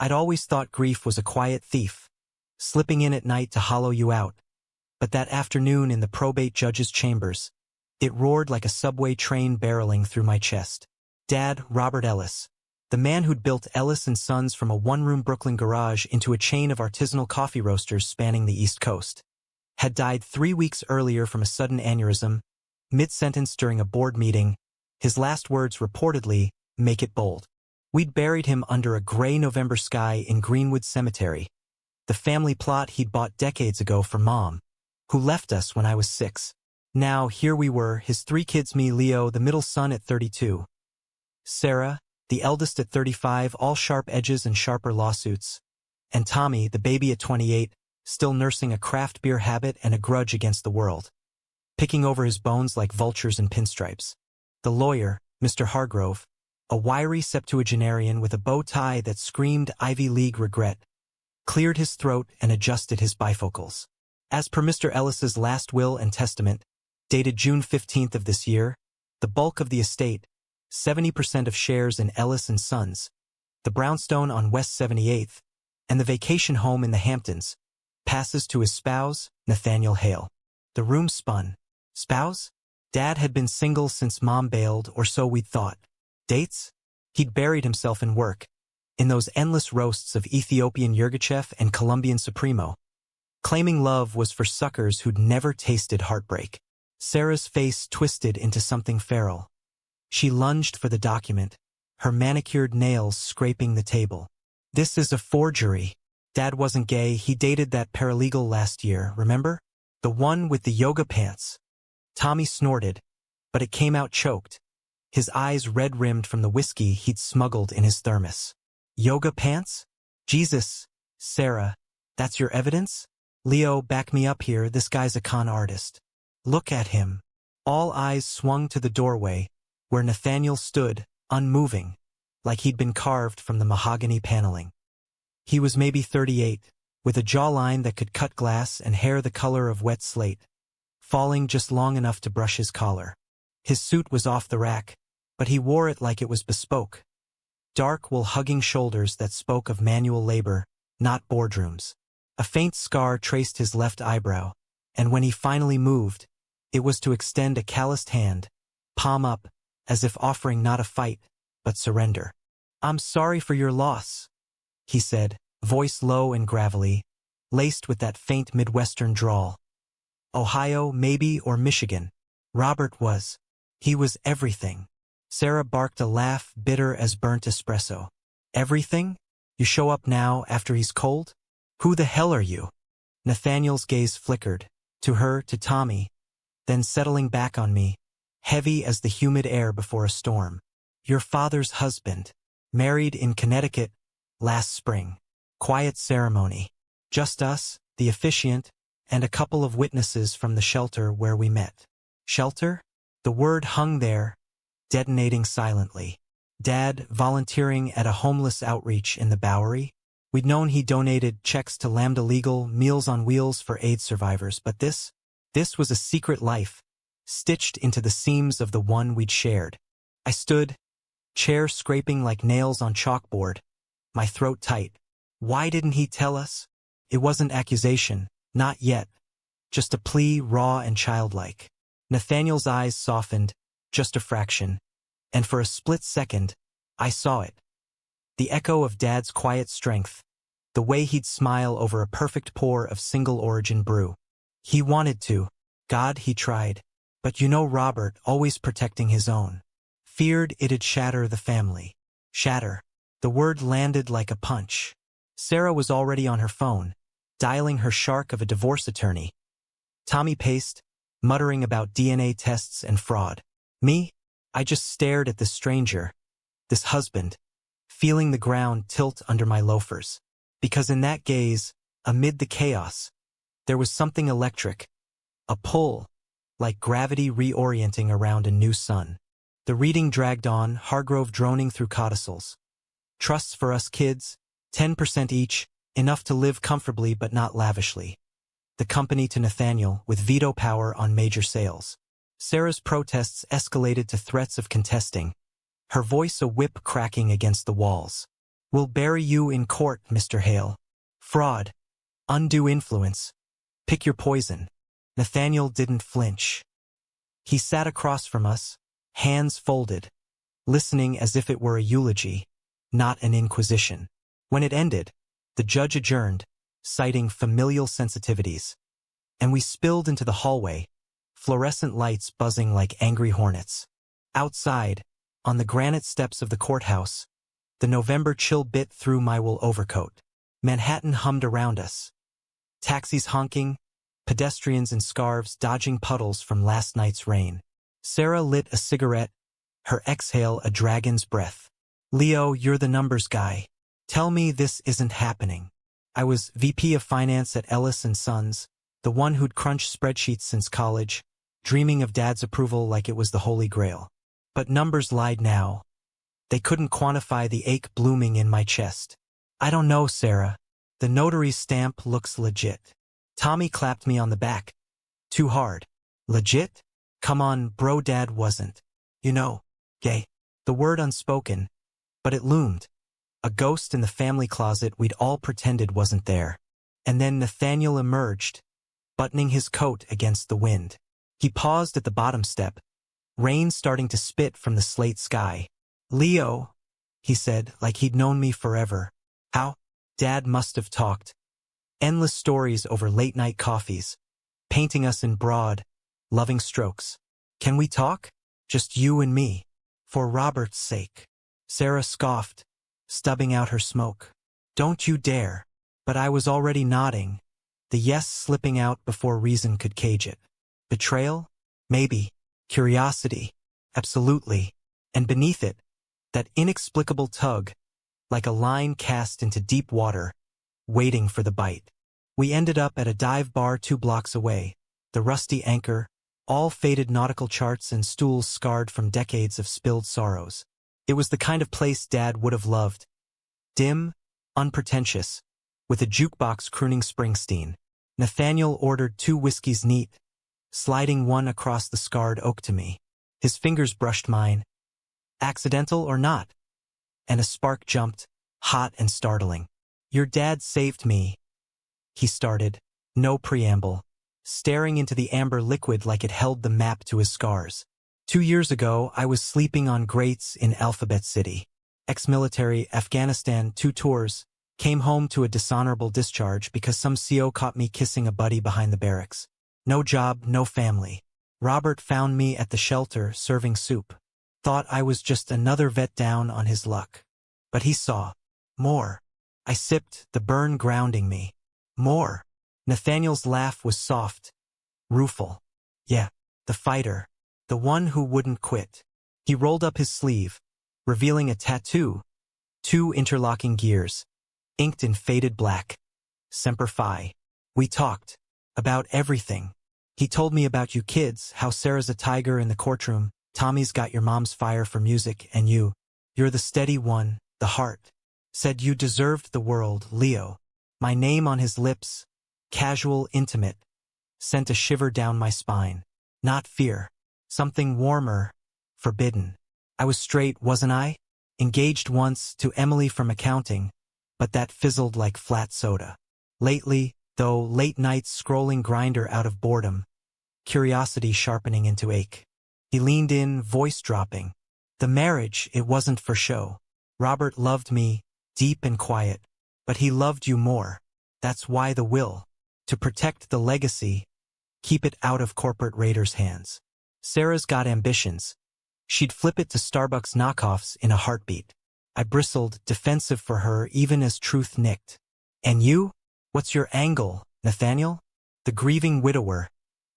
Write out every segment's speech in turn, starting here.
I'd always thought grief was a quiet thief, slipping in at night to hollow you out. But that afternoon in the probate judge's chambers, it roared like a subway train barreling through my chest. Dad, Robert Ellis, the man who'd built Ellis & Sons from a one-room Brooklyn garage into a chain of artisanal coffee roasters spanning the East Coast, had died 3 weeks earlier from a sudden aneurysm, mid-sentence during a board meeting, his last words reportedly, "Make it bold." We'd buried him under a gray November sky in Greenwood Cemetery, the family plot he'd bought decades ago for Mom, who left us when I was 6. Now, here we were, his 3 kids, me, Leo, the middle son at 32, Sarah, the eldest at 35, all sharp edges and sharper lawsuits, and Tommy, the baby at 28, still nursing a craft beer habit and a grudge against the world, picking over his bones like vultures in pinstripes. The lawyer, Mr. Hargrove, a wiry septuagenarian with a bow tie that screamed Ivy League regret, cleared his throat and adjusted his bifocals. As per Mr. Ellis's last will and testament, dated June 15th of this year, the bulk of the estate, 70% of shares in Ellis & Sons, the brownstone on West 78th, and the vacation home in the Hamptons, passes to his spouse, Nathaniel Hale. The room spun. Spouse? Dad had been single since Mom bailed, or so we'd thought. Dates? He'd buried himself in work, in those endless roasts of Ethiopian Yirgacheffe and Colombian Supremo, claiming love was for suckers who'd never tasted heartbreak. Sarah's face twisted into something feral. She lunged for the document, her manicured nails scraping the table. "This is a forgery." Dad wasn't gay, he dated that paralegal last year, remember? The one with the yoga pants. Tommy snorted, but it came out choked, his eyes red-rimmed from the whiskey he'd smuggled in his thermos. Yoga pants? Jesus, Sarah, that's your evidence? Leo, back me up here, this guy's a con artist. Look at him. All eyes swung to the doorway, where Nathaniel stood, unmoving, like he'd been carved from the mahogany paneling. He was maybe 38, with a jawline that could cut glass and hair the color of wet slate, falling just long enough to brush his collar. His suit was off the rack, but he wore it like it was bespoke. Dark wool-hugging shoulders that spoke of manual labor, not boardrooms. A faint scar traced his left eyebrow, and when he finally moved, it was to extend a calloused hand, palm up, as if offering not a fight, but surrender. "I'm sorry for your loss," he said, voice low and gravelly, laced with that faint Midwestern drawl. Ohio, maybe, or Michigan. Robert was. He was everything. Sarah barked a laugh bitter as burnt espresso. Everything? You show up now after he's cold? Who the hell are you? Nathaniel's gaze flickered, to her, to Tommy, then settling back on me, heavy as the humid air before a storm. Your father's husband. Married in Connecticut last spring. Quiet ceremony. Just us, the officiant, and a couple of witnesses from the shelter where we met. Shelter? The word hung there, detonating silently. Dad volunteering at a homeless outreach in the Bowery. We'd known he donated checks to Lambda Legal, Meals on Wheels for AIDS survivors, but this was a secret life, stitched into the seams of the one we'd shared. I stood, chair scraping like nails on chalkboard, my throat tight. Why didn't he tell us? It wasn't accusation, not yet. Just a plea, raw and childlike. Nathaniel's eyes softened, just a fraction, and for a split second, I saw it. The echo of Dad's quiet strength, the way he'd smile over a perfect pour of single-origin brew. He wanted to. God, he tried. But you know Robert, always protecting his own. Feared it'd shatter the family. Shatter. The word landed like a punch. Sarah was already on her phone, dialing her shark of a divorce attorney. Tommy paced, muttering about DNA tests and fraud. Me? I just stared at this stranger, this husband, feeling the ground tilt under my loafers. Because in that gaze, amid the chaos, there was something electric, a pull, like gravity reorienting around a new sun. The reading dragged on, Hargrove droning through codicils. Trusts for us kids, 10% each, enough to live comfortably but not lavishly. The company to Nathaniel, with veto power on major sales. Sarah's protests escalated to threats of contesting, her voice a whip cracking against the walls. We'll bury you in court, Mr. Hale. Fraud. Undue influence. Pick your poison. Nathaniel didn't flinch. He sat across from us, hands folded, listening as if it were a eulogy, not an inquisition. When it ended, the judge adjourned, citing familial sensitivities. And we spilled into the hallway, fluorescent lights buzzing like angry hornets. Outside, on the granite steps of the courthouse, the November chill bit through my wool overcoat. Manhattan hummed around us. Taxis honking, pedestrians in scarves dodging puddles from last night's rain. Sarah lit a cigarette, her exhale a dragon's breath. Leo, you're the numbers guy. Tell me this isn't happening. I was VP of Finance at Ellis & Sons, the one who'd crunched spreadsheets since college, dreaming of Dad's approval like it was the Holy Grail. But numbers lied now. They couldn't quantify the ache blooming in my chest. I don't know, Sarah. The notary's stamp looks legit. Tommy clapped me on the back. Too hard. Legit? Come on, bro, Dad wasn't. You know, gay. The word unspoken, but it loomed. A ghost in the family closet we'd all pretended wasn't there. And then Nathaniel emerged, buttoning his coat against the wind. He paused at the bottom step, rain starting to spit from the slate sky. Leo, he said, like he'd known me forever. How? Dad must have talked. Endless stories over late-night coffees, painting us in broad, loving strokes. Can we talk? Just you and me. For Robert's sake. Sarah scoffed, stubbing out her smoke. Don't you dare. But I was already nodding, the yes slipping out before reason could cage it. Betrayal? Maybe. Curiosity? Absolutely. And beneath it, that inexplicable tug, like a line cast into deep water, waiting for the bite. We ended up at a dive bar 2 blocks away, the rusty Anchor, all faded nautical charts and stools scarred from decades of spilled sorrows. It was the kind of place Dad would have loved. Dim, unpretentious, with a jukebox crooning Springsteen. Nathaniel ordered 2 whiskeys neat, sliding one across the scarred oak to me. His fingers brushed mine. Accidental or not? And a spark jumped, hot and startling. Your dad saved me, he started, no preamble, staring into the amber liquid like it held the map to his scars. 2 years ago, I was sleeping on grates in Alphabet City. Ex-military, Afghanistan, 2 tours, came home to a dishonorable discharge because some CO caught me kissing a buddy behind the barracks. No job, no family. Robert found me at the shelter serving soup. Thought I was just another vet down on his luck. But he saw more. I sipped, the burn grounding me. More. Nathaniel's laugh was soft, rueful. Yeah, the fighter. The one who wouldn't quit. He rolled up his sleeve, revealing a tattoo. 2 interlocking gears, inked in faded black. Semper Fi. We talked. About everything. He told me about you kids, how Sarah's a tiger in the courtroom, Tommy's got your mom's fire for music, and you're the steady one, the heart. Said you deserved the world, Leo. My name on his lips, casual, intimate, sent a shiver down my spine. Not fear. Something warmer, forbidden. I was straight, wasn't I? Engaged once to Emily from accounting, but that fizzled like flat soda. Lately, though, late nights scrolling Grindr out of boredom, curiosity sharpening into ache. He leaned in, voice dropping. The marriage, it wasn't for show. Robert loved me, deep and quiet, but he loved you more. That's why the will. To protect the legacy, keep it out of corporate raiders' hands. Sarah's got ambitions. She'd flip it to Starbucks knockoffs in a heartbeat. I bristled, defensive for her even as truth nicked. And you? What's your angle, Nathaniel? The grieving widower,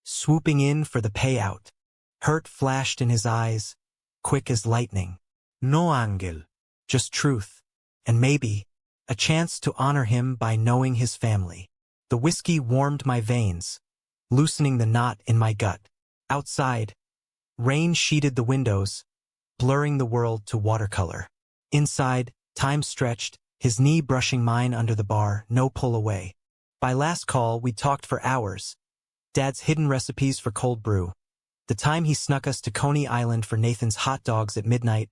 swooping in for the payout. Hurt flashed in his eyes, quick as lightning. No angle. Just truth. And maybe a chance to honor him by knowing his family. The whiskey warmed my veins, loosening the knot in my gut. Outside, rain sheeted the windows, blurring the world to watercolor. Inside, time stretched, his knee brushing mine under the bar, no pull away. By last call, we talked for hours. Dad's hidden recipes for cold brew. The time he snuck us to Coney Island for Nathan's hot dogs at midnight.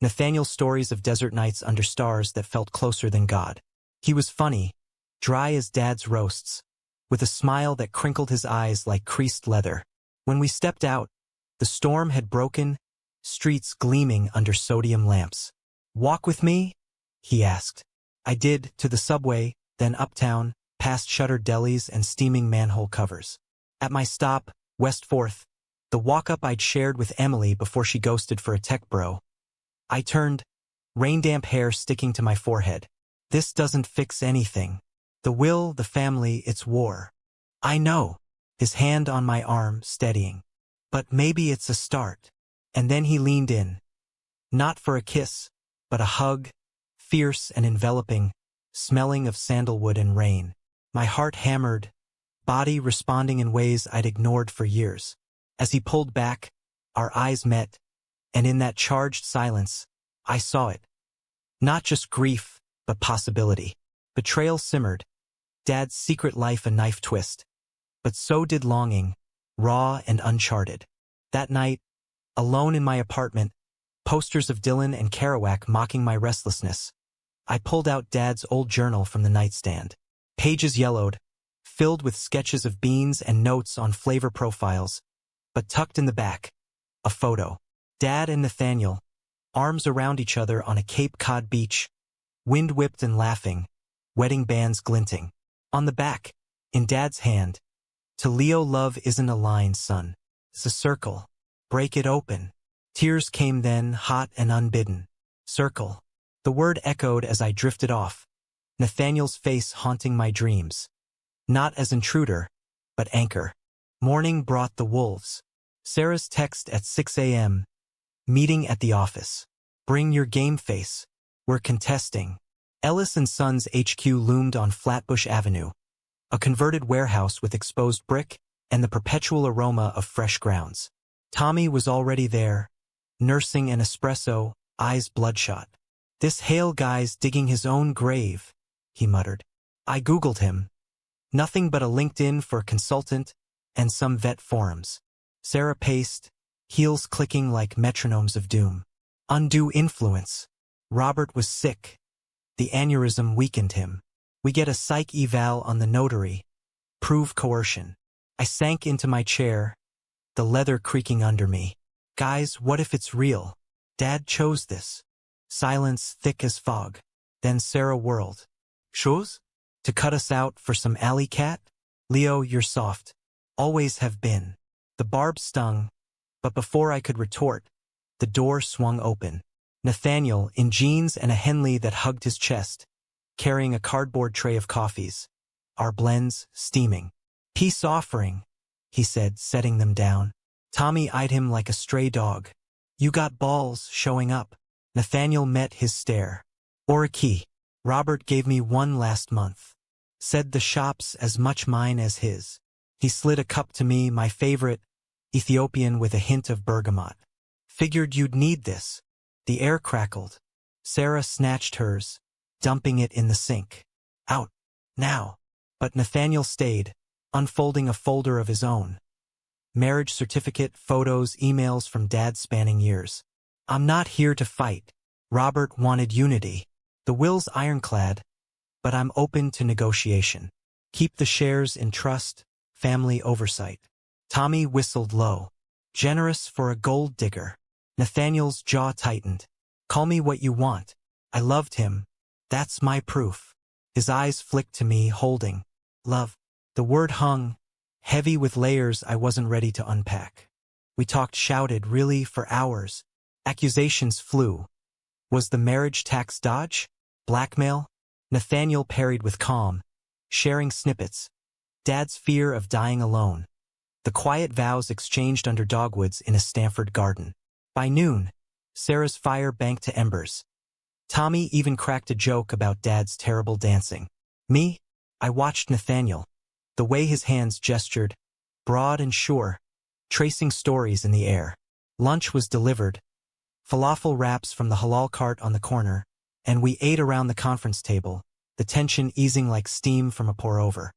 Nathaniel's stories of desert nights under stars that felt closer than God. He was funny, dry as Dad's roasts, with a smile that crinkled his eyes like creased leather. When we stepped out, the storm had broken, streets gleaming under sodium lamps. "Walk with me?" he asked. I did, to the subway, then uptown, past shuttered delis and steaming manhole covers. At my stop, West 4th, the walk-up I'd shared with Emily before she ghosted for a tech bro, I turned, rain-damp hair sticking to my forehead. "This doesn't fix anything. The will, the family, it's war." "I know," his hand on my arm steadying. "But maybe it's a start." And then he leaned in. Not for a kiss, but a hug, fierce and enveloping, smelling of sandalwood and rain. My heart hammered, body responding in ways I'd ignored for years. As he pulled back, our eyes met, and in that charged silence, I saw it. Not just grief, but possibility. Betrayal simmered, Dad's secret life a knife twist. But so did longing, raw and uncharted. That night, alone in my apartment, posters of Dylan and Kerouac mocking my restlessness, I pulled out Dad's old journal from the nightstand. Pages yellowed, filled with sketches of beans and notes on flavor profiles, but tucked in the back, a photo. Dad and Nathaniel, arms around each other on a Cape Cod beach, wind-whipped and laughing, wedding bands glinting. On the back, in Dad's hand, "To Leo, love isn't a line, son. It's a circle. Break it open." Tears came then, hot and unbidden. Circle. The word echoed as I drifted off, Nathaniel's face haunting my dreams. Not as intruder, but anchor. Morning brought the wolves. Sarah's text at 6 a.m. Meeting at the office. "Bring your game face. We're contesting." Ellis & Sons HQ loomed on Flatbush Avenue, a converted warehouse with exposed brick and the perpetual aroma of fresh grounds. Tommy was already there, nursing an espresso, eyes bloodshot. "This Hale guy's digging his own grave," he muttered. I Googled him. Nothing but a LinkedIn for a consultant and some vet forums. Sarah paced, heels clicking like metronomes of doom. Undue influence. Robert was sick. The aneurysm weakened him. We get a psych eval on the notary. Prove coercion. I sank into my chair, the leather creaking under me. Guys, what if it's real? Dad chose this. Silence thick as fog. Then Sarah whirled. "Chose? To cut us out for some alley cat? Leo, you're soft. Always have been." The barb stung, but before I could retort, the door swung open. Nathaniel, in jeans and a Henley that hugged his chest, carrying a cardboard tray of coffees. Our blends steaming. "Peace offering," he said, setting them down. Tommy eyed him like a stray dog. "You got balls showing up." Nathaniel met his stare. "Or a key. Robert gave me one last month. Said the shop's as much mine as his." He slid a cup to me, my favorite, Ethiopian with a hint of bergamot. "Figured you'd need this." The air crackled. Sarah snatched hers, dumping it in the sink. "Out. Now." But Nathaniel stayed, unfolding a folder of his own. Marriage certificate, photos, emails from Dad spanning years. "I'm not here to fight." Robert wanted unity. The will's ironclad, but I'm open to negotiation. Keep the shares in trust, family oversight. Tommy whistled low. Generous for a gold digger. Nathaniel's jaw tightened. "Call me what you want. I loved him. That's my proof." His eyes flicked to me, holding. Love. The word hung, heavy with layers I wasn't ready to unpack. We talked, shouted, really, for hours. Accusations flew. Was the marriage tax dodge? Blackmail? Nathaniel parried with calm, sharing snippets. Dad's fear of dying alone. The quiet vows exchanged under dogwoods in a Stanford garden. By noon, Sarah's fire banked to embers. Tommy even cracked a joke about Dad's terrible dancing. Me? I watched Nathaniel. The way his hands gestured, broad and sure, tracing stories in the air. Lunch was delivered. Falafel wraps from the halal cart on the corner, and we ate around the conference table, the tension easing like steam from a pour-over.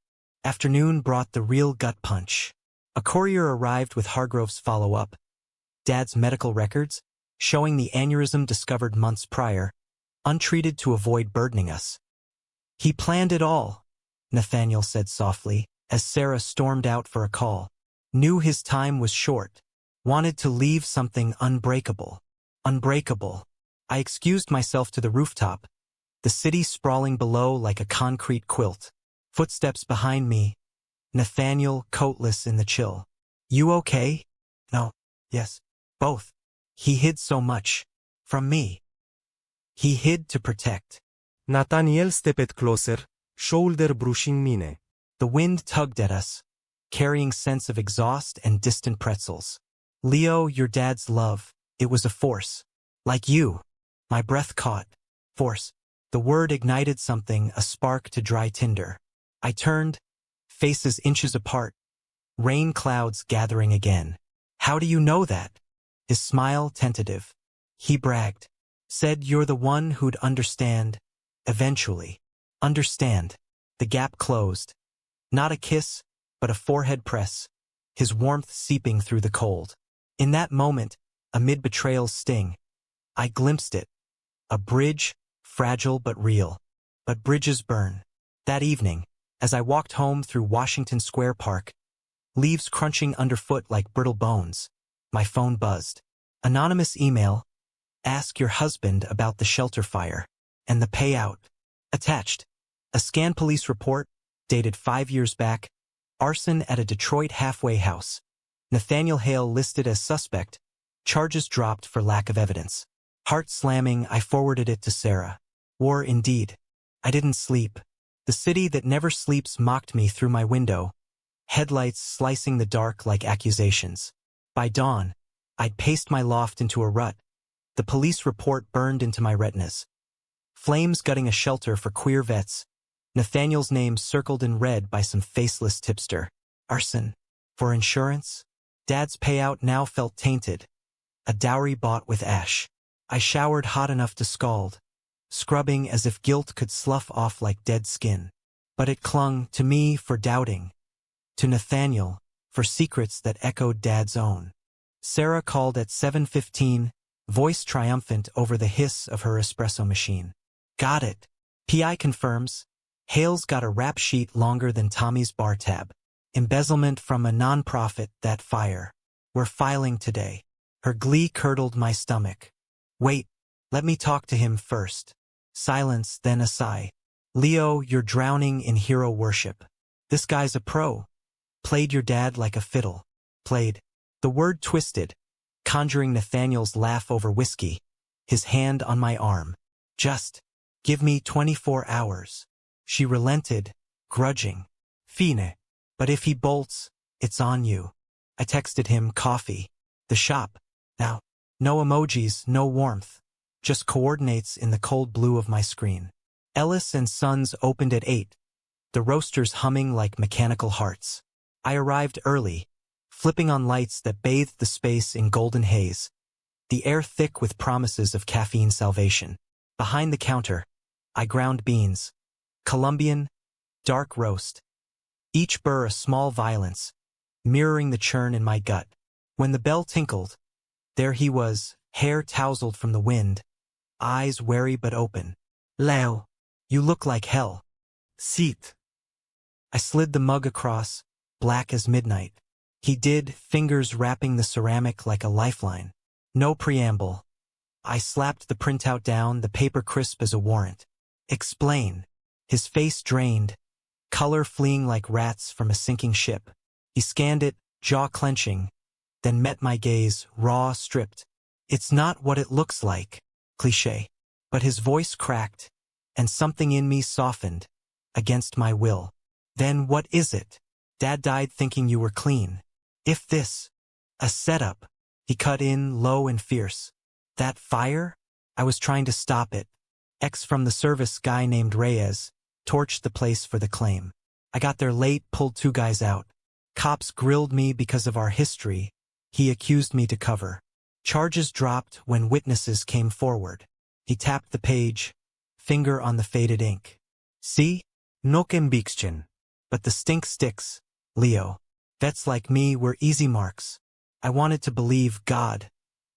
Afternoon brought the real gut punch. A courier arrived with Hargrove's follow-up. Dad's medical records, showing the aneurysm discovered months prior, untreated to avoid burdening us. He planned it all, Nathaniel said softly, as Sarah stormed out for a call. Knew his time was short. Wanted to leave something unbreakable. Unbreakable. I excused myself to the rooftop, the city sprawling below like a concrete quilt. Footsteps behind me. Nathaniel, coatless in the chill. You okay? No. Yes. Both. He hid so much. From me. He hid to protect. Nathaniel stepped closer, shoulder brushing mine. The wind tugged at us, carrying scents of exhaust and distant pretzels. Leo, your dad's love. It was a force. Like you. My breath caught. Force. The word ignited something, a spark to dry tinder. I turned, faces inches apart. Rain clouds gathering again. How do you know that? His smile tentative. He bragged. Said you're the one who'd understand. Eventually. Understand. The gap closed. Not a kiss, but a forehead press. His warmth seeping through the cold. In that moment, amid betrayal's sting, I glimpsed it. A bridge, fragile but real. But bridges burn. That evening, as I walked home through Washington Square Park, leaves crunching underfoot like brittle bones, my phone buzzed. Anonymous email. Ask your husband about the shelter fire. And the payout. Attached. A scanned police report, dated 5 years back. Arson at a Detroit halfway house. Nathaniel Hale listed as suspect. Charges dropped for lack of evidence. Heart slamming, I forwarded it to Sarah. War indeed. I didn't sleep. The city that never sleeps mocked me through my window. Headlights slicing the dark like accusations. By dawn, I'd paced my loft into a rut. The police report burned into my retinas. Flames gutting a shelter for queer vets. Nathaniel's name circled in red by some faceless tipster. Arson. For insurance? Dad's payout now felt tainted. A dowry bought with ash. I showered hot enough to scald, scrubbing as if guilt could slough off like dead skin. But it clung to me for doubting. To Nathaniel, for secrets that echoed Dad's own. Sarah called at 7:15, voice triumphant over the hiss of her espresso machine. Got it. PI confirms. Hale's got a rap sheet longer than Tommy's bar tab. Embezzlement from a nonprofit, that fire. We're filing today. Her glee curdled my stomach. Wait, let me talk to him first. Silence, then a sigh. Leo, you're drowning in hero worship. This guy's a pro. Played your dad like a fiddle. Played. The word twisted, conjuring Nathaniel's laugh over whiskey, his hand on my arm. Just give me 24 hours. She relented, grudging. Fine. But if he bolts, it's on you. I texted him coffee. The shop. Now, no emojis, no warmth. Just coordinates in the cold blue of my screen. Ellis and Sons opened at 8. The roasters humming like mechanical hearts. I arrived early, flipping on lights that bathed the space in golden haze. The air thick with promises of caffeine salvation. Behind the counter, I ground beans. Colombian, dark roast. Each burr a small violence, mirroring the churn in my gut. When the bell tinkled, there he was, hair tousled from the wind, eyes wary but open. Leo, you look like hell. Sit. I slid the mug across, black as midnight. He did, fingers wrapping the ceramic like a lifeline. No preamble. I slapped the printout down, the paper crisp as a warrant. Explain. His face drained, color fleeing like rats from a sinking ship. He scanned it, jaw clenching, then met my gaze, raw, stripped. It's not what it looks like. Cliché. But his voice cracked, and something in me softened, against my will. Then what is it? Dad died thinking you were clean. If this, a setup, he cut in, low and fierce. That fire? I was trying to stop it. Ex from the service guy named Reyes, torched the place for the claim. I got there late, pulled 2 guys out. Cops grilled me because of our history. He accused me to cover. Charges dropped when witnesses came forward. He tapped the page, finger on the faded ink. See? No conviction. But the stink sticks, Leo. Vets like me were easy marks. I wanted to believe God.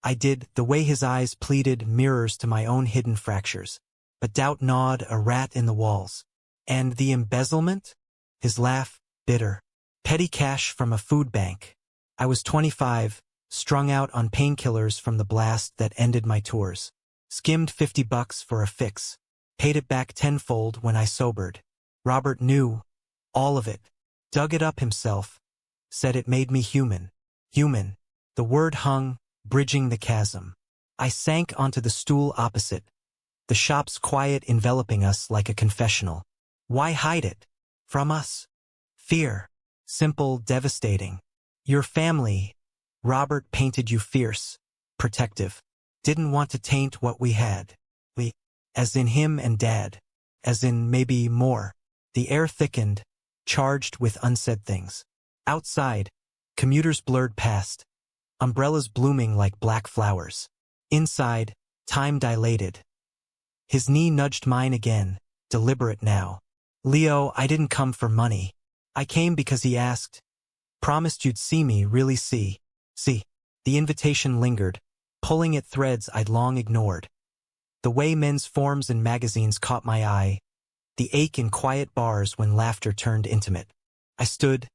I did, the way his eyes pleaded mirrors to my own hidden fractures. But doubt gnawed a rat in the walls. And the embezzlement? His laugh, bitter. Petty cash from a food bank. I was 25, strung out on painkillers from the blast that ended my tours. Skimmed $50 for a fix. Paid it back tenfold when I sobered. Robert knew. All of it. Dug it up himself. Said it made me human. Human. The word hung, bridging the chasm. I sank onto the stool opposite. The shop's quiet enveloping us like a confessional. Why hide it? From us? Fear. Simple, devastating. Your family. Robert painted you fierce. Protective. Didn't want to taint what we had. We. As in him and Dad. As in maybe more. The air thickened, charged with unsaid things. Outside, commuters blurred past. Umbrellas blooming like black flowers. Inside, time dilated. His knee nudged mine again, deliberate now. Leo, I didn't come for money. I came because he asked. Promised you'd see me, really see. See. The invitation lingered, pulling at threads I'd long ignored. The way men's forms in magazines caught my eye. The ache in quiet bars when laughter turned intimate. I stood,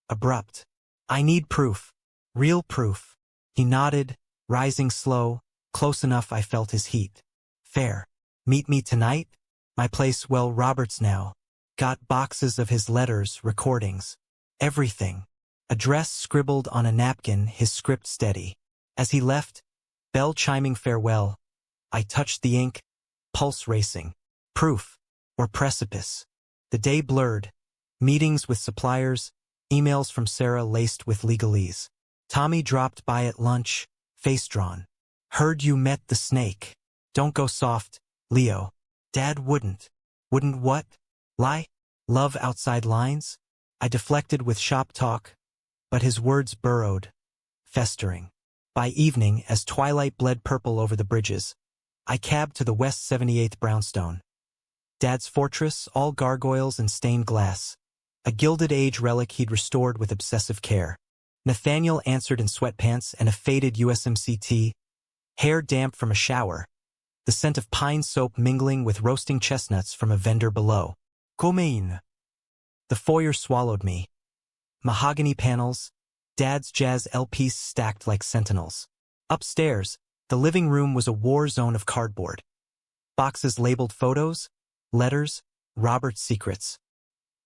abrupt. I need proof. Real proof. He nodded, rising slow, close enough I felt his heat. Fair. Meet me tonight? My place, well, Robert's now. Got boxes of his letters, recordings. Everything. Address scribbled on a napkin, his script steady. As he left, bell chiming farewell, I touched the ink, pulse racing. Proof. Or precipice. The day blurred. Meetings with suppliers, emails from Sarah laced with legalese. Tommy dropped by at lunch, face drawn. Heard you met the snake. Don't go soft, Leo. Dad wouldn't. Wouldn't what? Lie? Love outside lines? I deflected with shop talk, but his words burrowed, festering. By evening, as twilight bled purple over the bridges, I cabbed to the West 78th brownstone. Dad's fortress, all gargoyles and stained glass. A Gilded Age relic he'd restored with obsessive care. Nathaniel answered in sweatpants and a faded USMC tee, hair damp from a shower, the scent of pine soap mingling with roasting chestnuts from a vendor below. Comaine. The foyer swallowed me. Mahogany panels, Dad's jazz LPs stacked like sentinels. Upstairs, the living room was a war zone of cardboard. Boxes labeled photos, letters, Robert's secrets.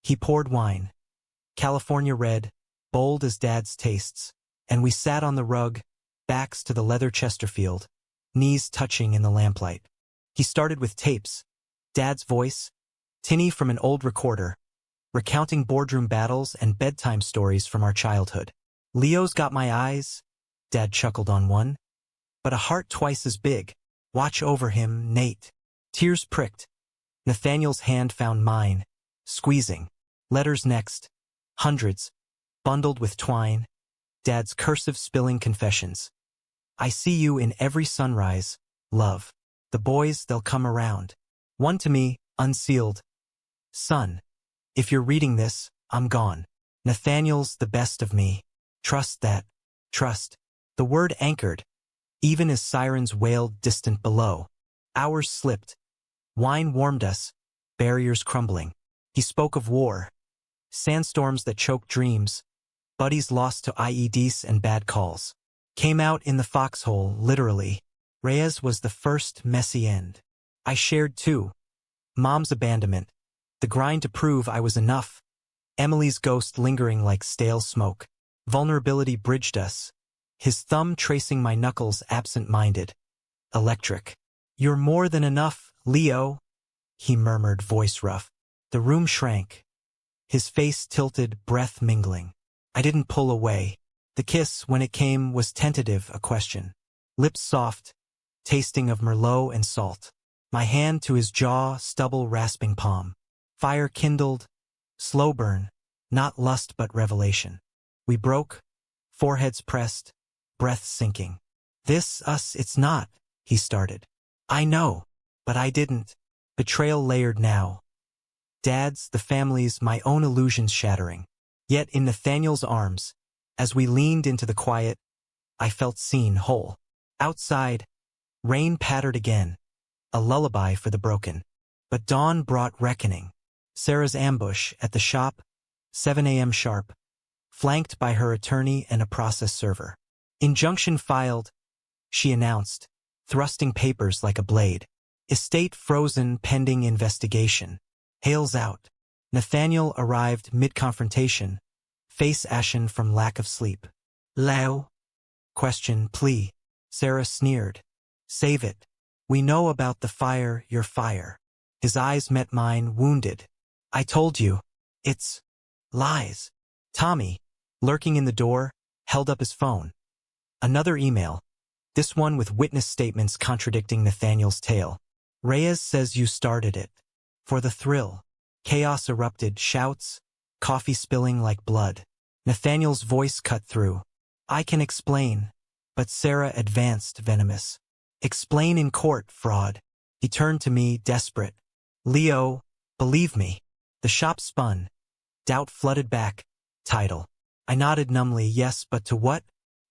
He poured wine. California red, bold as Dad's tastes, and we sat on the rug, backs to the leather Chesterfield, knees touching in the lamplight. He started with tapes. Dad's voice, tinny from an old recorder, recounting boardroom battles and bedtime stories from our childhood. Leo's got my eyes, Dad chuckled on one, but a heart twice as big. Watch over him, Nate. Tears pricked. Nathaniel's hand found mine, squeezing. Letters next. Hundreds. Bundled with twine. Dad's cursive spilling confessions. I see you in every sunrise, love. The boys, they'll come around. One to me, unsealed. Son. If you're reading this, I'm gone. Nathaniel's the best of me. Trust that. Trust. The word anchored, even as sirens wailed distant below. Hours slipped. Wine warmed us, barriers crumbling. He spoke of war. Sandstorms that choked dreams. Buddies lost to IEDs and bad calls. Came out in the foxhole, literally. Reyes was the first messy end. I shared too. Mom's abandonment. The grind to prove I was enough. Emily's ghost lingering like stale smoke. Vulnerability bridged us. His thumb tracing my knuckles absent-minded. Electric. You're more than enough, Leo, he murmured, voice rough. The room shrank. His face tilted, breath mingling. I didn't pull away. The kiss, when it came, was tentative, a question. Lips soft, tasting of Merlot and salt. My hand to his jaw, stubble rasping palm. Fire kindled, slow burn, not lust but revelation. We broke, foreheads pressed, breath sinking. This, us, it's not, he started. I know, but I didn't. Betrayal layered now. Dad's, the family's, my own illusions shattering. Yet in Nathaniel's arms, as we leaned into the quiet, I felt seen, whole. Outside, rain pattered again, a lullaby for the broken. But dawn brought reckoning. Sarah's ambush at the shop, 7 a.m. sharp, flanked by her attorney and a process server. Injunction filed, she announced, thrusting papers like a blade. Estate frozen pending investigation. Hails out. Nathaniel arrived mid-confrontation, face ashen from lack of sleep. Lao? Question, plea. Sarah sneered. Save it. We know about the fire, your fire. His eyes met mine, wounded. I told you. It's lies. Tommy, lurking in the door, held up his phone. Another email. This one with witness statements contradicting Nathaniel's tale. Reyes says you started it. For the thrill. Chaos erupted, shouts, coffee spilling like blood. Nathaniel's voice cut through. I can explain. But Sarah advanced, venomous. Explain in court, fraud. He turned to me, desperate. Leo, believe me. The shop spun. Doubt flooded back. Title. I nodded numbly, yes, but to what?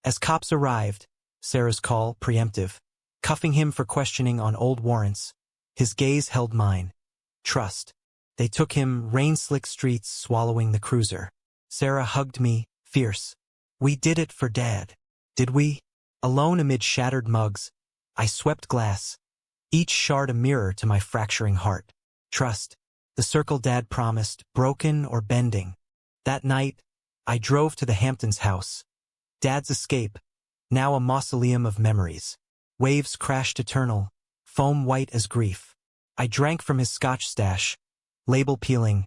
As cops arrived, Sarah's call, preemptive, cuffing him for questioning on old warrants. His gaze held mine. Trust. They took him, rain-slick streets, swallowing the cruiser. Sarah hugged me, fierce. We did it for Dad. Did we? Alone amid shattered mugs, I swept glass, each shard a mirror to my fracturing heart. Trust. The circle Dad promised, broken or bending. That night, I drove to the Hamptons' house. Dad's escape, now a mausoleum of memories. Waves crashed eternal, foam white as grief. I drank from his Scotch stash, label peeling.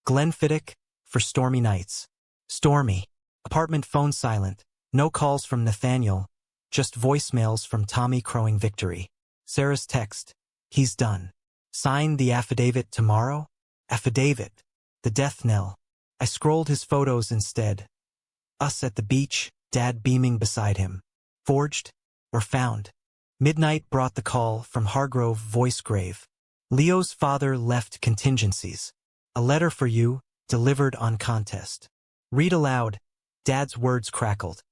Glenfiddich, for stormy nights. Stormy. Apartment phone silent, no calls from Nathaniel, just voicemails from Tommy crowing victory. Sarah's text, he's done. Sign the affidavit tomorrow? Affidavit. The death knell. I scrolled his photos instead. Us at the beach, Dad beaming beside him. Forged or found? Midnight brought the call from Hargrove voice grave. Leo's father left contingencies. A letter for you, delivered on contest. Read aloud. Dad's words crackled.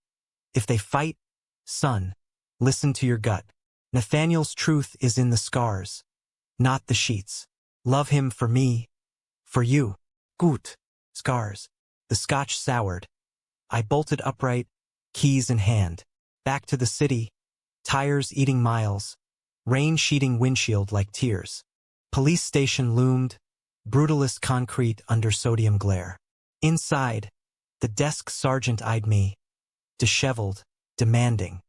If they fight, son, listen to your gut. Nathaniel's truth is in the scars, not the sheets. Love him for me, for you. Gut. Scars. The Scotch soured. I bolted upright, keys in hand. Back to the city, tires eating miles, rain sheeting windshield like tears. Police station loomed, brutalist concrete under sodium glare. Inside, the desk sergeant eyed me, disheveled, demanding.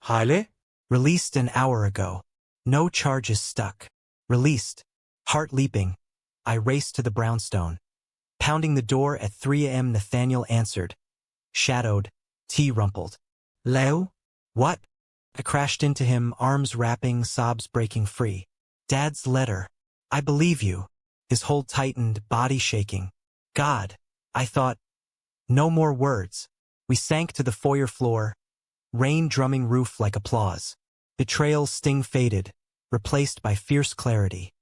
Haile? Released an hour ago. No charges stuck. Released. Heart leaping. I raced to the brownstone. Pounding the door at 3 a.m. Nathaniel answered. Shadowed, tea rumpled. Leo? What? I crashed into him, arms wrapping, sobs breaking free. Dad's letter. I believe you. His hold tightened, body shaking. God. I thought. No more words. We sank to the foyer floor, rain drumming roof like applause. Betrayal's sting faded, replaced by fierce clarity.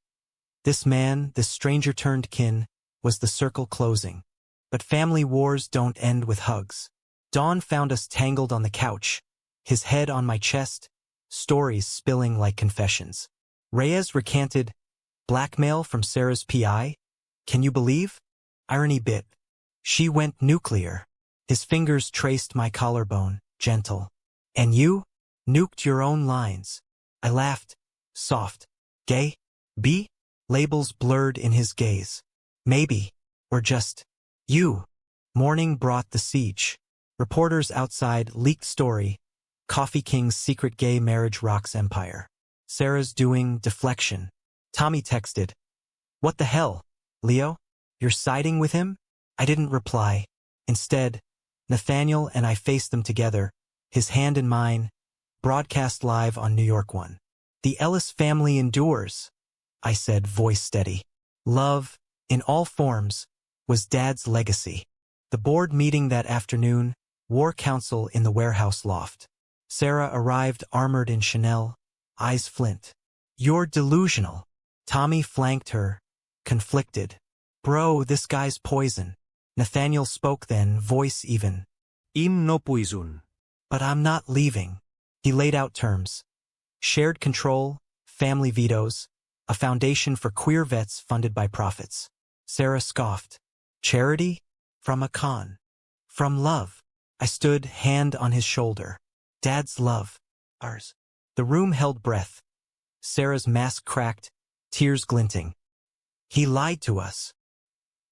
This man, this stranger turned kin, was the circle closing. But family wars don't end with hugs. Dawn found us tangled on the couch, his head on my chest, stories spilling like confessions. Reyes recanted, blackmail from Sarah's PI? Can you believe? Irony bit. She went nuclear. His fingers traced my collarbone, gentle. And you? Nuked your own lines. I laughed. Soft. Gay? B? Labels blurred in his gaze. Maybe. Or just. You. Morning brought the siege. Reporters outside leaked story. Coffee King's secret gay marriage rocks empire. Sarah's doing deflection. Tommy texted. What the hell, Leo? You're siding with him? I didn't reply. Instead, Nathaniel and I faced them together, his hand in mine, broadcast live on New York One. The Ellis family endures, I said, voice steady. Love, in all forms, was Dad's legacy. The board meeting that afternoon, war council in the warehouse loft. Sarah arrived armored in Chanel, eyes flint. You're delusional. Tommy flanked her, conflicted. Bro, this guy's poison. Nathaniel spoke then, voice even. Im no poison. But I'm not leaving. He laid out terms. Shared control, family vetoes, a foundation for queer vets funded by profits. Sarah scoffed. Charity? From a con. From love. I stood, hand on his shoulder. Dad's love. Ours. The room held breath. Sarah's mask cracked, tears glinting. He lied to us.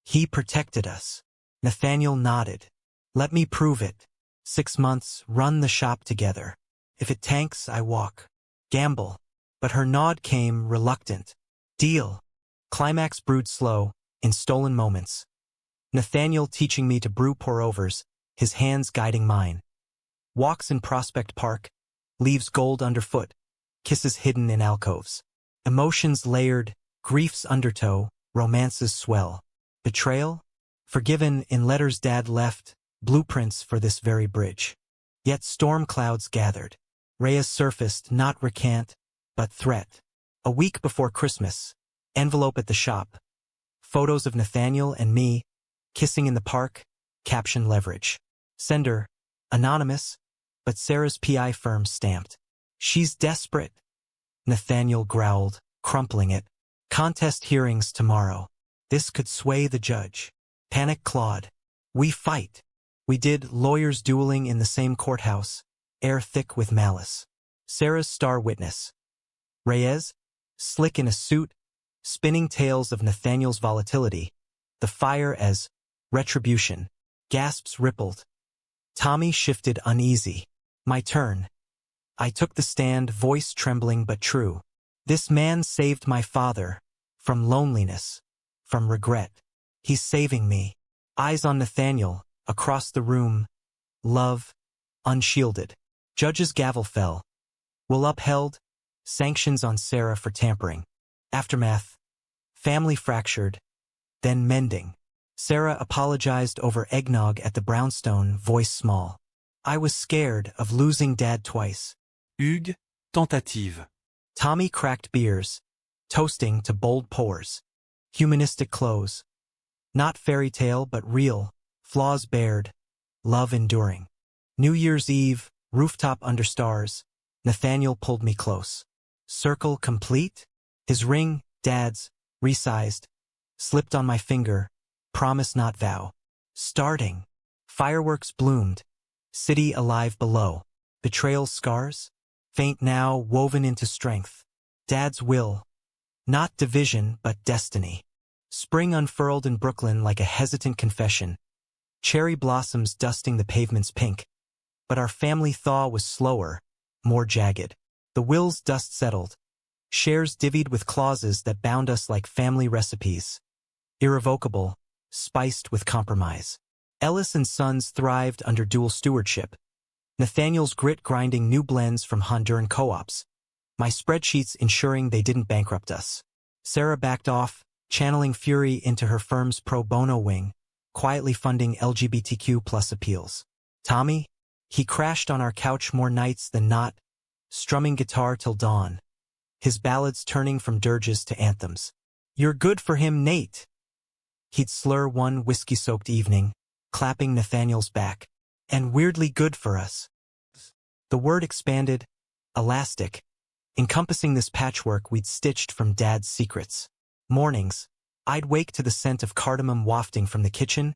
He protected us. Nathaniel nodded. Let me prove it. 6 months, run the shop together. If it tanks, I walk. Gamble. But her nod came reluctant. Deal. Climax brewed slow, in stolen moments. Nathaniel teaching me to brew pour-overs, his hands guiding mine. Walks in Prospect Park, leaves gold underfoot, kisses hidden in alcoves. Emotions layered, grief's undertow, romances swell. Betrayal? Forgiven in letters Dad left, blueprints for this very bridge. Yet storm clouds gathered. Reyes surfaced, not recant, but threat. A week before Christmas, envelope at the shop. Photos of Nathaniel and me, kissing in the park, caption leverage. Sender, anonymous, but Sarah's PI firm stamped. She's desperate. Nathaniel growled, crumpling it. Contest hearings tomorrow. This could sway the judge. Panic clawed. We fight. We did lawyers dueling in the same courthouse, air thick with malice. Sarah's star witness. Reyes, slick in a suit, spinning tales of Nathaniel's volatility. The fire as retribution. Gasps rippled. Tommy shifted uneasy. My turn. I took the stand, voice trembling but true. This man saved my father. From loneliness. From regret. He's saving me. Eyes on Nathaniel, across the room. Love, unshielded. Judge's gavel fell. Will upheld. Sanctions on Sarah for tampering. Aftermath. Family fractured. Then mending. Sarah apologized over eggnog at the brownstone, voice small. I was scared of losing Dad twice. Hugues, tentative. Tommy cracked beers, toasting to bold pours. Humanistic close. Not fairy tale but real, flaws bared, love enduring. New Year's Eve, rooftop under stars. Nathaniel pulled me close. Circle complete? His ring, Dad's, resized. Slipped on my finger, promise not vow. Starting. Fireworks bloomed. City alive below. Betrayal scars? Faint now, woven into strength. Dad's will. Not division, but destiny. Spring unfurled in Brooklyn like a hesitant confession. Cherry blossoms dusting the pavements pink. But our family thaw was slower, more jagged. The will's dust settled. Shares divvied with clauses that bound us like family recipes. Irrevocable, spiced with compromise. Ellis and Sons thrived under dual stewardship. Nathaniel's grit grinding new blends from Honduran co-ops. My spreadsheets ensuring they didn't bankrupt us. Sarah backed off, channeling fury into her firm's pro bono wing, quietly funding LGBTQ+ appeals. Tommy? He crashed on our couch more nights than not, strumming guitar till dawn. His ballads turning from dirges to anthems. You're good for him, Nate. He'd slur one whiskey-soaked evening, clapping Nathaniel's back. And weirdly good for us. The word expanded, elastic, encompassing this patchwork we'd stitched from Dad's secrets. Mornings, I'd wake to the scent of cardamom wafting from the kitchen.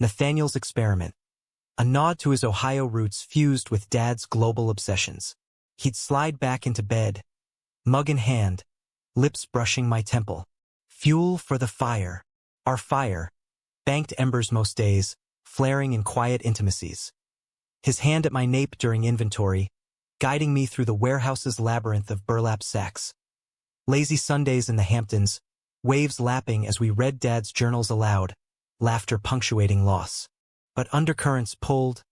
Nathaniel's experiment. A nod to his Ohio roots fused with Dad's global obsessions. He'd slide back into bed, mug in hand, lips brushing my temple. Fuel for the fire. Our fire. Banked embers most days, flaring in quiet intimacies. His hand at my nape during inventory, guiding me through the warehouse's labyrinth of burlap sacks. Lazy Sundays in the Hamptons, waves lapping as we read Dad's journals aloud, laughter punctuating loss. But undercurrents pulled,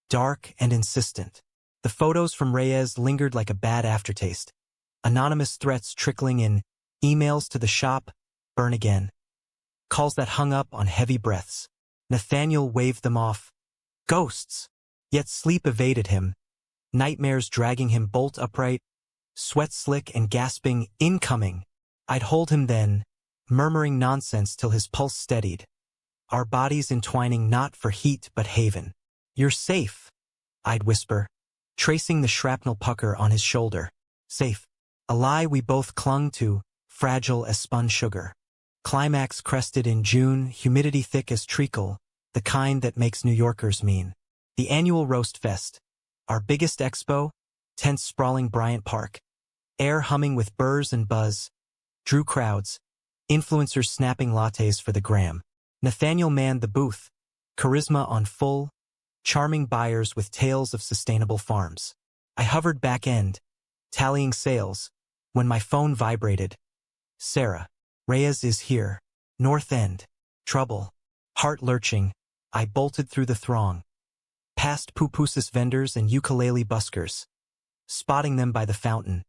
dark and insistent. The photos from Reyes lingered like a bad aftertaste. Anonymous threats trickling in, emails to the shop, burn again. Calls that hung up on heavy breaths. Nathaniel waved them off. Ghosts. Yet sleep evaded him. Nightmares dragging him bolt upright. Sweat slick and gasping, incoming. I'd hold him then, murmuring nonsense till his pulse steadied. Our bodies entwining not for heat but haven. You're safe, I'd whisper. tracing the shrapnel pucker on his shoulder. Safe. A lie we both clung to, fragile as spun sugar. Climax crested in June, humidity thick as treacle, the kind that makes New Yorkers mean. The annual Roast Fest. Our biggest expo, tents sprawling Bryant Park. Air humming with burrs and buzz. Drew crowds. Influencers snapping lattes for the gram. Nathaniel manned the booth. Charisma on full. Charming buyers with tales of sustainable farms. I hovered back end, tallying sales, when my phone vibrated. Sarah. Reyes is here. North End. Trouble. Heart lurching. I bolted through the throng. Past pupusas vendors and ukulele buskers. Spotting them by the fountain.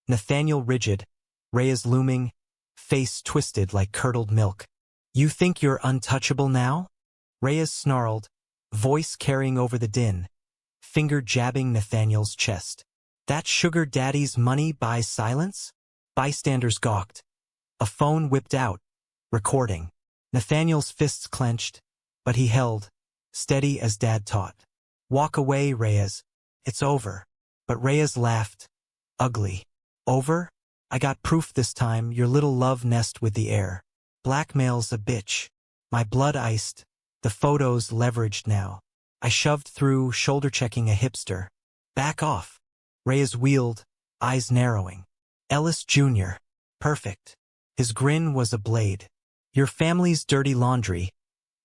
Nathaniel rigid. Reyes looming. Face twisted like curdled milk. You think you're untouchable now? Reyes snarled, voice carrying over the din. Finger jabbing Nathaniel's chest. That sugar daddy's money buys silence? Bystanders gawked. A phone whipped out. Recording. Nathaniel's fists clenched, but he held, steady as Dad taught. Walk away, Reyes. It's over. But Reyes laughed. Ugly. Over? I got proof this time, your little love nest with the air. Blackmail's a bitch. My blood iced. The photos leveraged now. I shoved through, shoulder-checking a hipster. Back off. Reyes wheeled, eyes narrowing. Ellis Jr. Perfect. His grin was a blade. Your family's dirty laundry.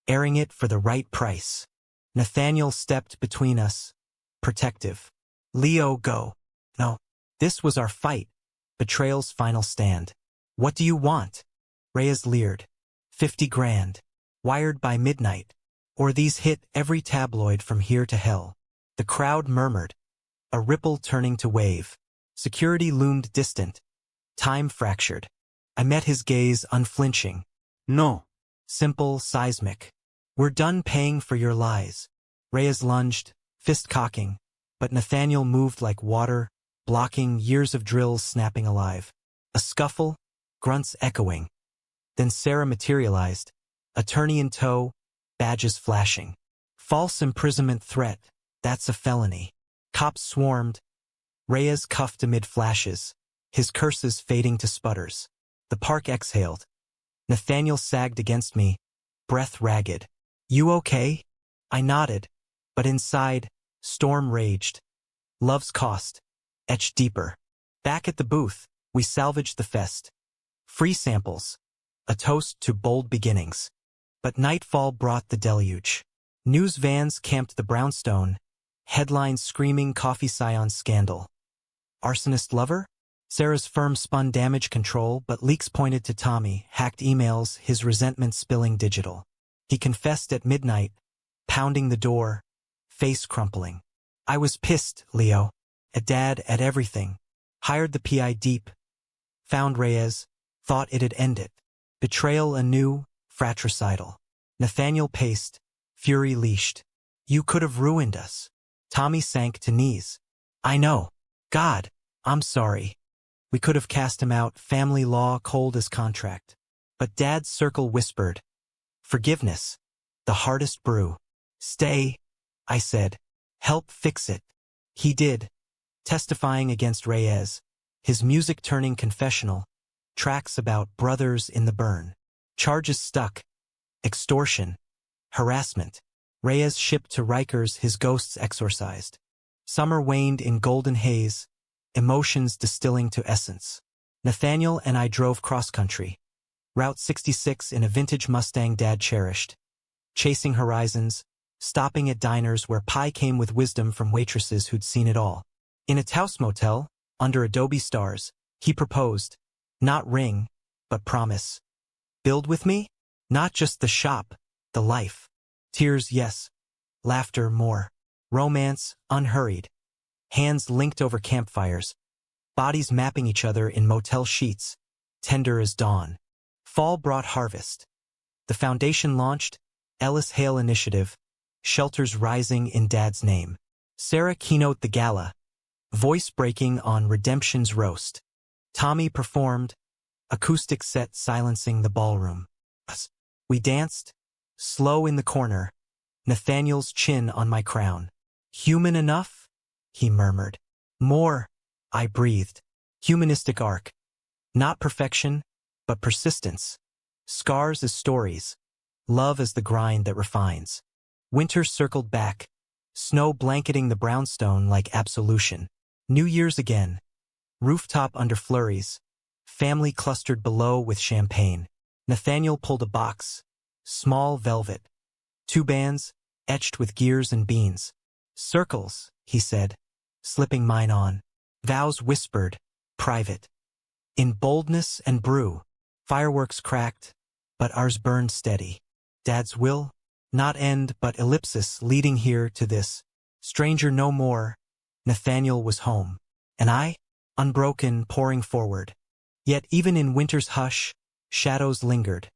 Airing it for the right price. Nathaniel stepped between us. Protective. Leo, go. No. This was our fight. Betrayal's final stand. What do you want? Reyes leered. 50 grand. Wired by midnight. Or these hit every tabloid from here to hell. The crowd murmured. A ripple turning to wave. Security loomed distant. Time fractured. I met his gaze unflinching. No. Simple, seismic. We're done paying for your lies. Reyes lunged, fist cocking, but Nathaniel moved like water, blocking years of drills snapping alive. A scuffle, grunts echoing. Then Sarah materialized, attorney in tow, badges flashing. False imprisonment threat, that's a felony. Cops swarmed. Reyes cuffed amid flashes, his curses fading to sputters. The park exhaled. Nathaniel sagged against me, breath ragged. You okay? I nodded, but inside, storm raged. Love's cost, etched deeper. Back at the booth, we salvaged the fest. Free samples, a toast to bold beginnings. But nightfall brought the deluge. News vans camped the brownstone, headlines screaming coffee scion scandal. Arsonist lover? Sarah's firm spun damage control, but leaks pointed to Tommy, hacked emails, his resentment spilling digital. He confessed at midnight, pounding the door, face crumpling. I was pissed, Leo. At Dad, at everything. Hired the PI deep. Found Reyes, thought it'd end it. Betrayal anew, fratricidal. Nathaniel paced, fury leashed. You could have ruined us. Tommy sank to knees. I know. God, I'm sorry. We could have cast him out, family law cold as contract. But Dad's circle whispered. Forgiveness. The hardest brew. Stay, I said. Help fix it. He did. Testifying against Reyes. His music turning confessional. Tracks about brothers in the burn. Charges stuck. Extortion. Harassment. Reyes shipped to Rikers, his ghosts exorcised. Summer waned in golden haze. Emotions distilling to essence. Nathaniel and I drove cross-country. Route 66 in a vintage Mustang Dad cherished. Chasing horizons, stopping at diners where pie came with wisdom from waitresses who'd seen it all. In a Taos motel, under adobe stars, he proposed. Not ring, but promise. Build with me? Not just the shop, the life. Tears, yes. Laughter, more. Romance, unhurried. Hands linked over campfires. Bodies mapping each other in motel sheets. Tender as dawn. Fall brought harvest. The foundation launched. Ellis Hale Initiative. Shelters rising in Dad's name. Sarah keynote the gala. Voice breaking on Redemption's roast. Tommy performed. Acoustic set silencing the ballroom. We danced. Slow in the corner. Nathaniel's chin on my crown. Human enough? he murmured. More, I breathed. Humanistic arc. Not perfection, but persistence. Scars as stories. Love as the grind that refines. Winter circled back. Snow blanketing the brownstone like absolution. New Year's again. Rooftop under flurries. Family clustered below with champagne. Nathaniel pulled a box. Small velvet. 2 bands, etched with gears and beans. Circles, he said, slipping mine on. Vows whispered, private. In boldness and brew, fireworks cracked, but ours burned steady. Dad's will, not end but ellipsis leading here to this. Stranger no more, Nathaniel was home. And I, unbroken, pouring forward. Yet even in winter's hush, shadows lingered.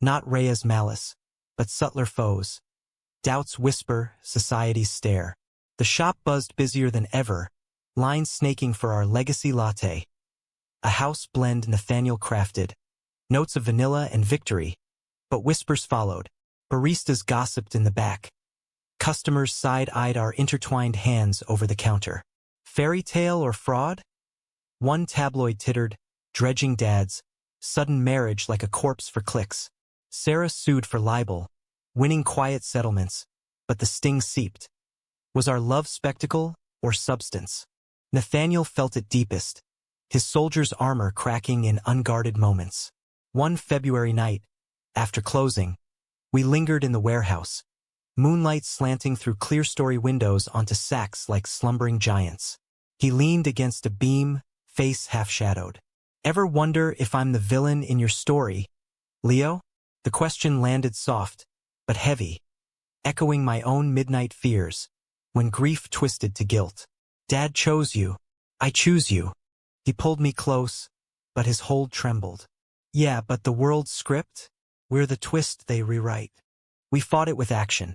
Not Rhea's malice, but subtler foes. Doubts whisper, society's stare. The shop buzzed busier than ever, lines snaking for our legacy latte. A house blend Nathaniel crafted. Notes of vanilla and victory. But whispers followed. Baristas gossiped in the back. Customers side-eyed our intertwined hands over the counter. Fairy tale or fraud? One tabloid tittered, dredging Dad's sudden marriage like a corpse for clicks. Sarah sued for libel, winning quiet settlements, but the sting seeped. Was our love spectacle or substance? Nathaniel felt it deepest, his soldier's armor cracking in unguarded moments. One February night, after closing, we lingered in the warehouse, moonlight slanting through clear-story windows onto sacks like slumbering giants. He leaned against a beam, face half-shadowed. Ever wonder if I'm the villain in your story, Leo? The question landed soft, but heavy, echoing my own midnight fears, when grief twisted to guilt. Dad chose you. I choose you. He pulled me close, but his hold trembled. Yeah, but the world's script? We're the twist they rewrite. We fought it with action.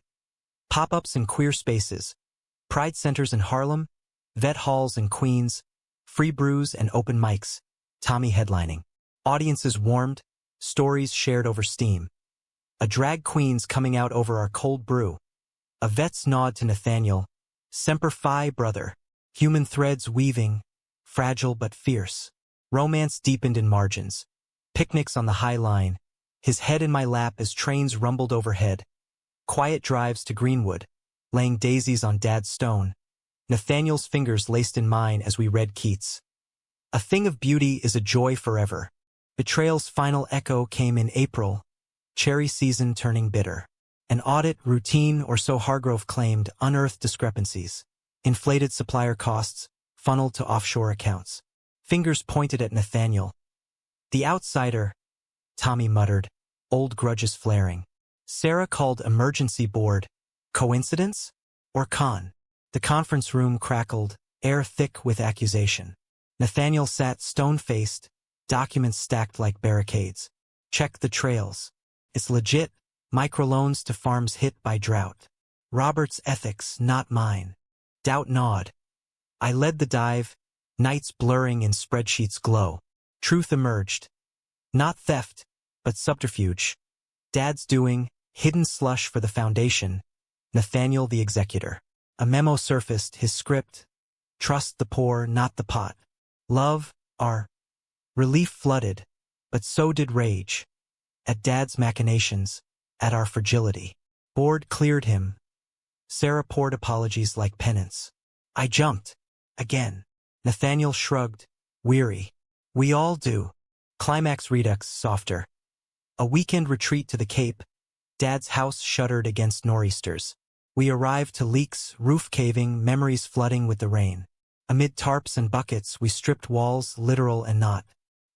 Pop-ups in queer spaces, pride centers in Harlem, vet halls in Queens, free brews and open mics, Tommy headlining. Audiences warmed, stories shared over Steam. A drag queen's coming out over our cold brew. A vet's nod to Nathaniel. Semper Fi, brother. Human threads weaving, fragile but fierce. Romance deepened in margins. Picnics on the High Line. His head in my lap as trains rumbled overhead. Quiet drives to Greenwood, laying daisies on Dad's stone. Nathaniel's fingers laced in mine as we read Keats. A thing of beauty is a joy forever. Betrayal's final echo came in April, cherry season turning bitter. An audit, routine, or so Hargrove claimed, unearthed discrepancies. Inflated supplier costs, funneled to offshore accounts. Fingers pointed at Nathaniel. The outsider, Tommy muttered, old grudges flaring. Sarah called emergency board. Coincidence? Or con? The conference room crackled, air thick with accusation. Nathaniel sat stone-faced, documents stacked like barricades. Check the trails. It's legit, microloans to farms hit by drought. Robert's ethics, not mine. Doubt gnawed. I led the dive, nights blurring in spreadsheets glow. Truth emerged. Not theft, but subterfuge. Dad's doing, hidden slush for the foundation. Nathaniel the executor. A memo surfaced, his script. Trust the pour, not the pot. Love, our relief flooded, but so did rage. At Dad's machinations, at our fragility. Board cleared him. Sarah poured apologies like penance. I jumped. Again. Nathaniel shrugged, weary. We all do. Climax redux softer. A weekend retreat to the Cape. Dad's house shuddered against nor'easters. We arrived to leaks, roof caving, memories flooding with the rain. Amid tarps and buckets, we stripped walls, literal and not.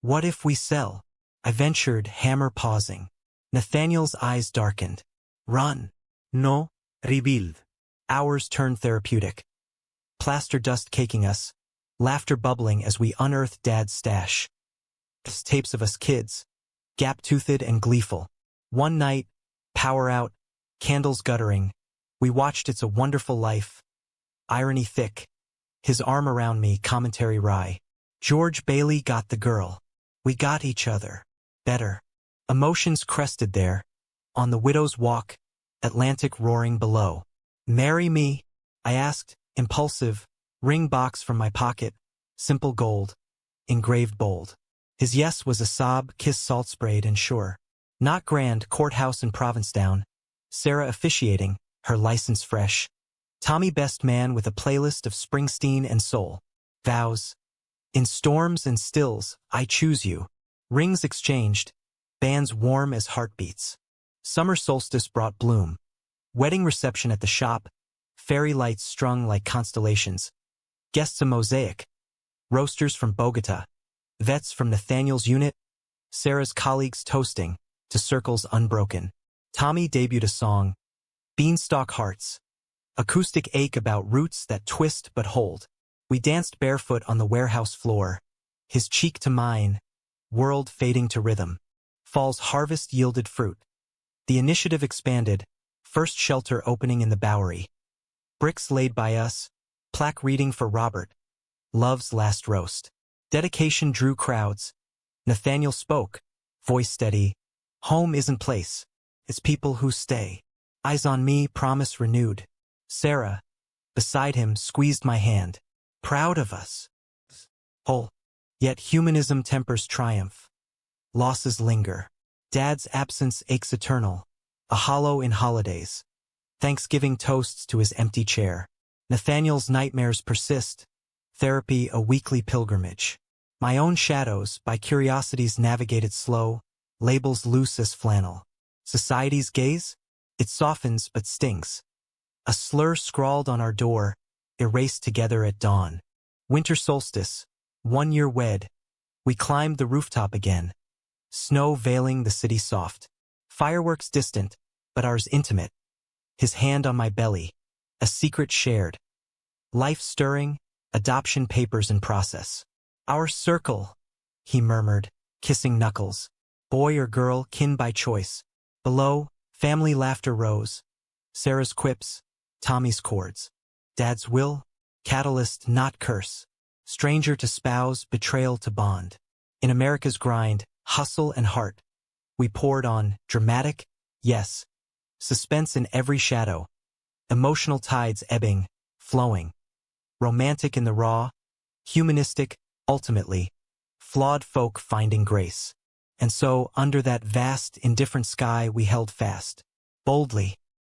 What if we sell? I ventured, hammer pausing. Nathaniel's eyes darkened. Run. No, rebuild. Hours turned therapeutic. Plaster dust caking us, laughter bubbling as we unearthed Dad's stash. Tapes of us kids, gap-toothed and gleeful. One night, power out, candles guttering, we watched It's a Wonderful Life. Irony thick. His arm around me, commentary wry. George Bailey got the girl. We got each other. Better. Emotions crested there. On the widow's walk, Atlantic roaring below. Marry me? I asked, impulsive, Ring box from my pocket, simple gold, engraved bold. His yes was a sob, kiss salt sprayed and sure. Not grand, courthouse in Provincetown. Sarah officiating, her license fresh. Tommy best man with a playlist of Springsteen and soul. Vows. In storms and stills, I choose you. Rings exchanged, bands warm as heartbeats. Summer solstice brought bloom. Wedding reception at the shop, fairy lights strung like constellations. Guests a mosaic. Roasters from Bogota. Vets from Nathaniel's unit. Sarah's colleagues toasting to circles unbroken. Tommy debuted a song, Beanstalk Hearts. Acoustic ache about roots that twist but hold. We danced barefoot on the warehouse floor. His cheek to mine, world fading to rhythm. Fall's harvest yielded fruit. The initiative expanded, first shelter opening in the Bowery. Bricks laid by us, plaque reading for Robert. Love's last roast. Dedication drew crowds. Nathaniel spoke, voice steady. Home isn't place, it's people who stay. Eyes on me, promise renewed. Sarah, beside him, squeezed my hand. Proud of us. Whole. Yet humanism tempers triumph. Losses linger. Dad's absence aches eternal. A hollow in holidays. Thanksgiving toasts to his empty chair. Nathaniel's nightmares persist. Therapy a weekly pilgrimage. My own shadows, by curiosities navigated slow. Labels loose as flannel. Society's gaze? It softens but stings. A slur scrawled on our door, erased together at dawn. Winter solstice, 1 year wed. We climbed the rooftop again. Snow veiling the city soft. Fireworks distant, but ours intimate. His hand on my belly, a secret shared. Life stirring, adoption papers in process. Our circle, he murmured, kissing knuckles. Boy or girl, kin by choice. Below, family laughter rose. Sarah's quips, Tommy's chords. Dad's will, catalyst not curse. Stranger to spouse, betrayal to bond. In America's grind, hustle and heart. We poured on, dramatic, yes. Suspense in every shadow. Emotional tides ebbing, flowing. Romantic in the raw. Humanistic, ultimately. Flawed folk finding grace. And so, under that vast, indifferent sky we held fast. Boldly.